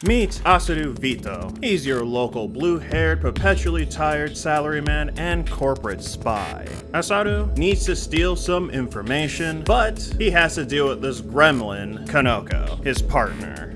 Meet Asaru Vito. He's your local blue-haired, perpetually tired salaryman and corporate spy. Asaru needs to steal some information, but he has to deal with this gremlin, Kanoko, his partner.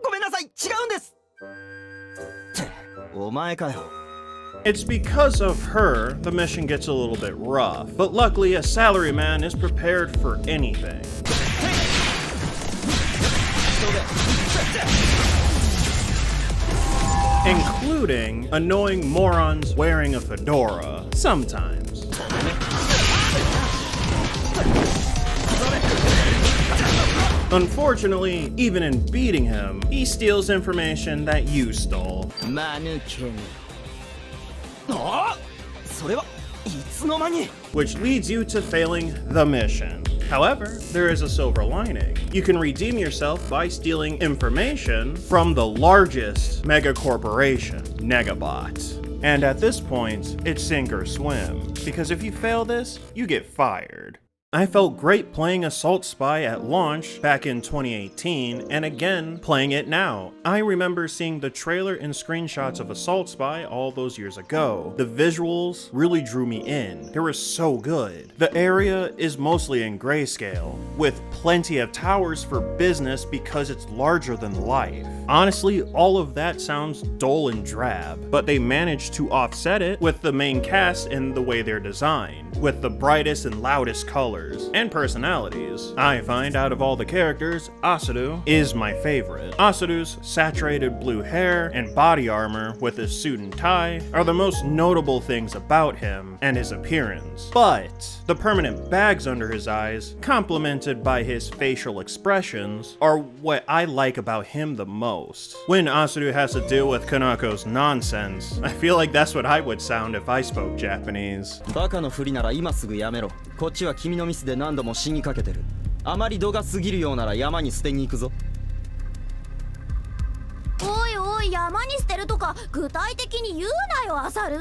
ごめんなさい、違うんです。ってお前かよ。 It's because of her the mission gets a little bit rough, but luckily a salaryman is prepared for anything. Including annoying morons wearing a fedora, sometimes. Unfortunately, even in beating him, he steals information that you stole. 間抜けに。あ、それはいつの間に。 Which leads you to failing the mission. However, there is a silver lining. You can redeem yourself by stealing information from the largest mega corporation, Negabot. And at this point, it's sink or swim, because if you fail this, you get fired. I felt great playing Assault Spy at launch back in 2018, and again playing it now. I remember seeing the trailer and screenshots of Assault Spy all those years ago. The visuals really drew me in. They were so good. The area is mostly in grayscale, with plenty of towers for business because it's larger than life. Honestly, all of that sounds dull and drab, but they managed to offset it with the main cast and the way they're designed, with the brightest and loudest colors and personalities. I find out of all the characters, Asaru is my favorite. Asaru's saturated blue hair and body armor with his suit and tie are the most notable things about him and his appearance. But the permanent bags under his eyes, complemented by his facial expressions, are what I like about him the most. When Asaru has to deal with Kanoko's nonsense, I feel like that's what I would sound if I spoke Japanese. バカのふりなら今すぐやめろ。こっちは君のミスで何度も死にかけてる。あまり度が過ぎるようなら山に捨てに行くぞ。おいおい、山に捨てるとか具体的に言うなよ、アサル。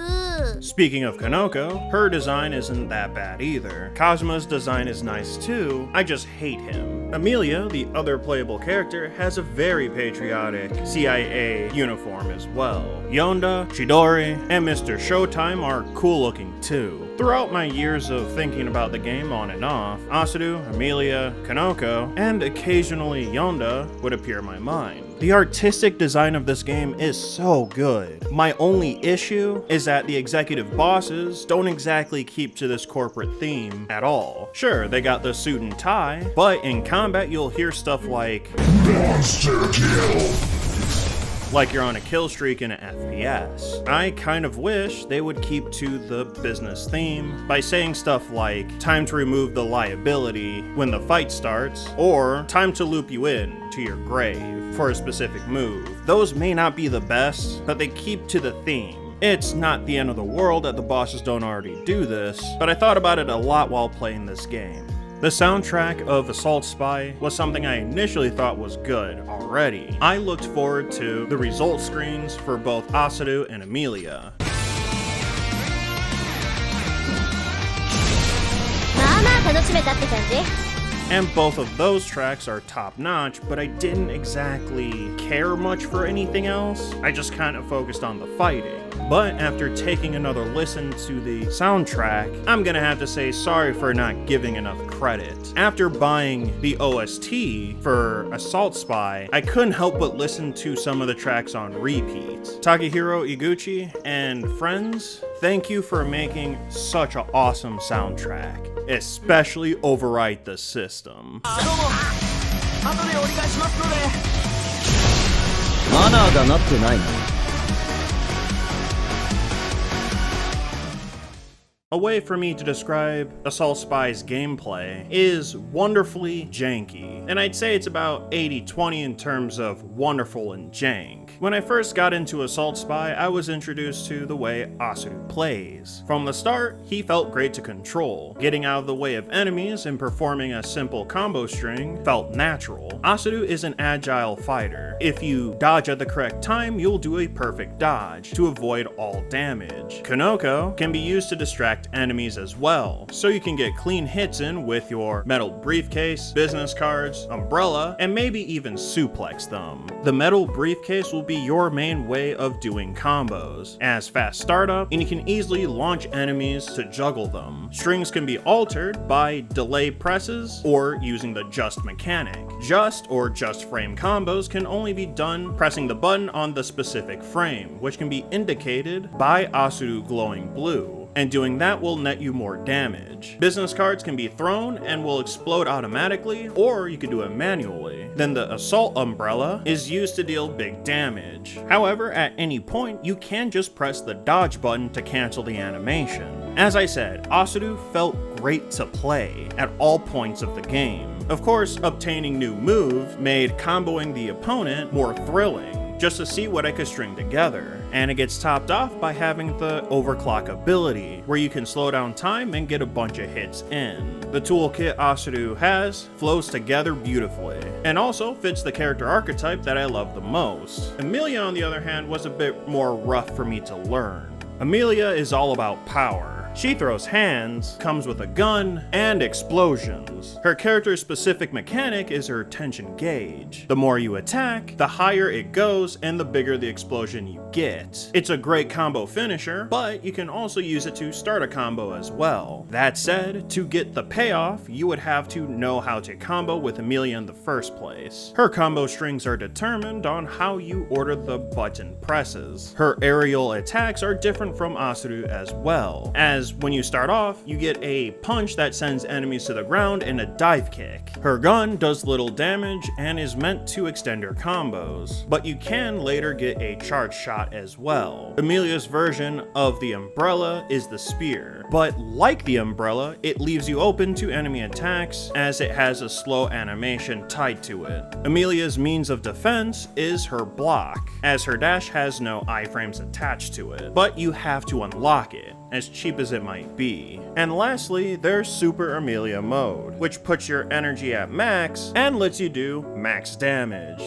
Speaking of Kanoko, her design isn't that bad either. Kazuma's design is nice too, I just hate him. Amelia, the other playable character, has a very patriotic CIA uniform as well. Yonda, Chidori, and Mr. Showtime are cool looking too. Throughout my years of thinking about the game on and off, Asaru, Amelia, Kanoko, and occasionally Yonda would appear in my mind. The artistic design of this game is so good. My only issue is that the executive bosses don't exactly keep to this corporate theme at all. Sure, they got the suit and tie, but in combat you'll hear stuff like monster kill, like you're on a kill streak in an FPS. I kind of wish they would keep to the business theme by saying stuff like time to remove the liability when the fight starts, or time to loop you in to your grave for a specific move. Those may not be the best, but they keep to the theme. It's not the end of the world that the bosses don't already do this, but I thought about it a lot while playing this game. The soundtrack of Assault Spy was something I initially thought was good already. I looked forward to the result screens for both Asaru and Amelia. まあまあ楽しめたって感じ。 And both of those tracks are top-notch, but I didn't exactly care much for anything else. I just kind of focused on the fighting. But after taking another listen to the soundtrack, I'm gonna have to say sorry for not giving enough credit. After buying the OST for Assault Spy, I couldn't help but listen to some of the tracks on repeat. Takehiro Iguchi and friends, thank you for making such an awesome soundtrack. Especially override the system. どうも。後で折り返しますので。マナーがなってない。 A way for me to describe Assault Spy's gameplay is wonderfully janky, and I'd say it's about 80-20 in terms of wonderful and jank. When I first got into Assault Spy, I was introduced to the way Asaru plays. From the start, he felt great to control. Getting out of the way of enemies and performing a simple combo string felt natural. Asaru is an agile fighter. If you dodge at the correct time, you'll do a perfect dodge to avoid all damage. Kanoko can be used to distract affect enemies as well, so you can get clean hits in with your metal briefcase, business cards, umbrella, and maybe even suplex them. The metal briefcase will be your main way of doing combos, as fast startup, and you can easily launch enemies to juggle them. Strings can be altered by delay presses or using the just mechanic. Just or just frame combos can only be done pressing the button on the specific frame, which can be indicated by Asaru glowing blue, and doing that will net you more damage. Business cards can be thrown and will explode automatically, or you could do it manually. Then the assault umbrella is used to deal big damage. However, at any point, you can just press the dodge button to cancel the animation. As I said, Asaru felt great to play at all points of the game. Of course, obtaining new moves made comboing the opponent more thrilling, just to see what I could string together. And it gets topped off by having the overclock ability, where you can slow down time and get a bunch of hits in. The toolkit Asaru has flows together beautifully, and also fits the character archetype that I love the most. Amelia, on the other hand, was a bit more rough for me to learn. Amelia is all about power. She throws hands, comes with a gun, and explosions. Her character's specific mechanic is her tension gauge. The more you attack, the higher it goes and the bigger the explosion you get. It's a great combo finisher, but you can also use it to start a combo as well. That said, to get the payoff, you would have to know how to combo with Amelia in the first place. Her combo strings are determined on how you order the button presses. Her aerial attacks are different from Asaru as well, as when you start off, you get a punch that sends enemies to the ground and a dive kick. Her gun does little damage and is meant to extend her combos, but you can later get a charge shot as well. Amelia's version of the umbrella is the spear, but like the umbrella, it leaves you open to enemy attacks as it has a slow animation tied to it. Amelia's means of defense is her block, as her dash has no iframes attached to it, but you have to unlock it, as cheap as it might be. And lastly, there's Super Amelia mode, which puts your energy at max and lets you do max damage.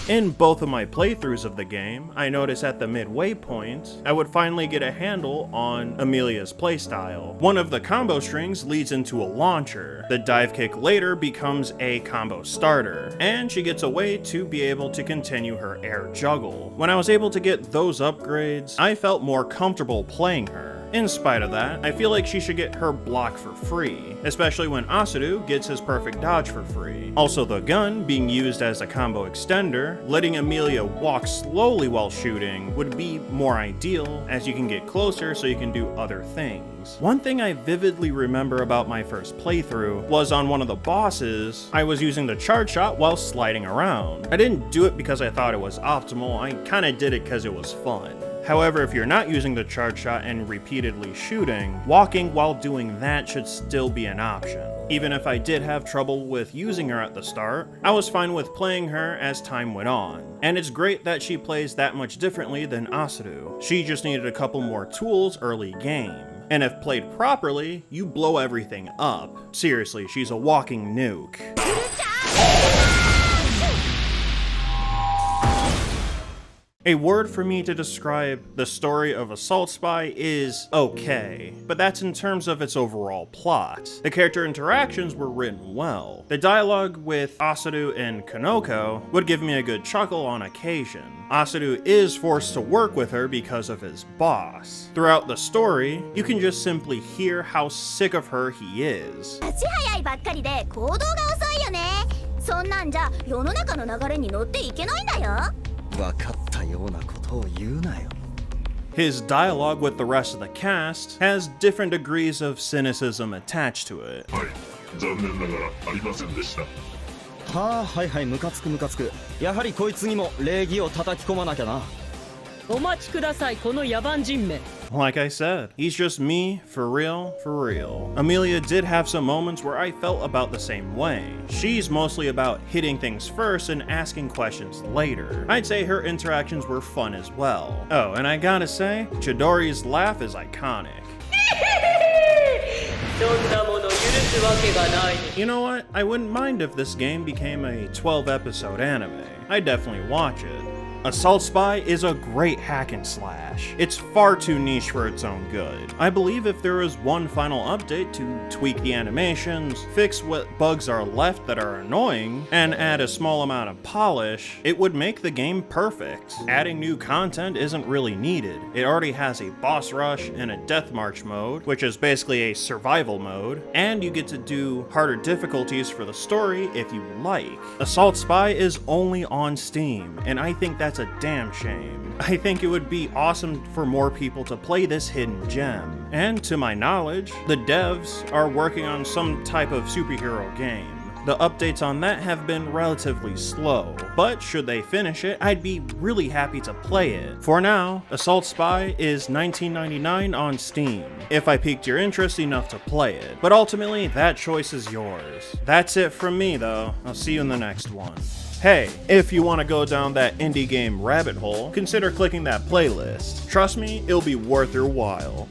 In both of my playthroughs of the game, I noticed at the midway point, I would finally get a handle on Amelia's playstyle. One of the combo strings leads into a launcher. The dive kick later becomes a combo starter, and she gets a way to be able to continue her air juggle. When I was able to get those upgrades, I felt more comfortable playing her. In spite of that, I feel like she should get her block for free, especially when Asaru gets his perfect dodge for free. Also, the gun being used as a combo extender, letting Amelia walk slowly while shooting would be more ideal, as you can get closer so you can do other things. One thing I vividly remember about my first playthrough was on one of the bosses, I was using the charge shot while sliding around. I didn't do it because I thought it was optimal, I kinda did it because it was fun. However, if you're not using the charge shot and repeatedly shooting, walking while doing that should still be an option. Even if I did have trouble with using her at the start, I was fine with playing her as time went on. And it's great that she plays that much differently than Asaru. She just needed a couple more tools early game. And if played properly, you blow everything up. Seriously, she's a walking nuke. A word for me to describe the story of Assault Spy is okay, but that's in terms of its overall plot. The character interactions were written well. The dialogue with Asaru and Konoko would give me a good chuckle on occasion. Asaru is forced to work with her because of his boss. Throughout the story, you can just simply hear how sick of her he is. 足早いばっかりで行動が遅いよね。そんなんじゃ世の中の流れに乗っていけないんだよ。分かったようなことを言うなよ。 His dialogue with the rest of the cast has different degrees of cynicism attached to it. はい、残念ながらありませんでした。はあ、はいはい、ムカつくムカつく。やはりこいつにも礼儀を叩き込まなきゃな。お待ちください、この野蛮人め。 Like I said, he's just me, for real, for real. Amelia did have some moments where I felt about the same way. She's mostly about hitting things first and asking questions later. I'd say her interactions were fun as well. Oh, and I gotta say, Chidori's laugh is iconic. You know what? I wouldn't mind if this game became a 12-episode anime. I'd definitely watch it. Assault Spy is a great hack and slash. It's far too niche for its own good. I believe if there was one final update to tweak the animations, fix what bugs are left that are annoying, and add a small amount of polish, it would make the game perfect. Adding new content isn't really needed. It already has a boss rush and a death march mode, which is basically a survival mode, and you get to do harder difficulties for the story if you like. Assault Spy is only on Steam, and I think that's a damn shame. I think it would be awesome for more people to play this hidden gem. And to my knowledge, the devs are working on some type of superhero game. The updates on that have been relatively slow, but should they finish it, I'd be really happy to play it. For now, Assault Spy is $19.99 on Steam, if I piqued your interest enough to play it, but ultimately that choice is yours. That's it from me though, I'll see you in the next one. Hey, if you want to go down that indie game rabbit hole, consider clicking that playlist. Trust me, it'll be worth your while.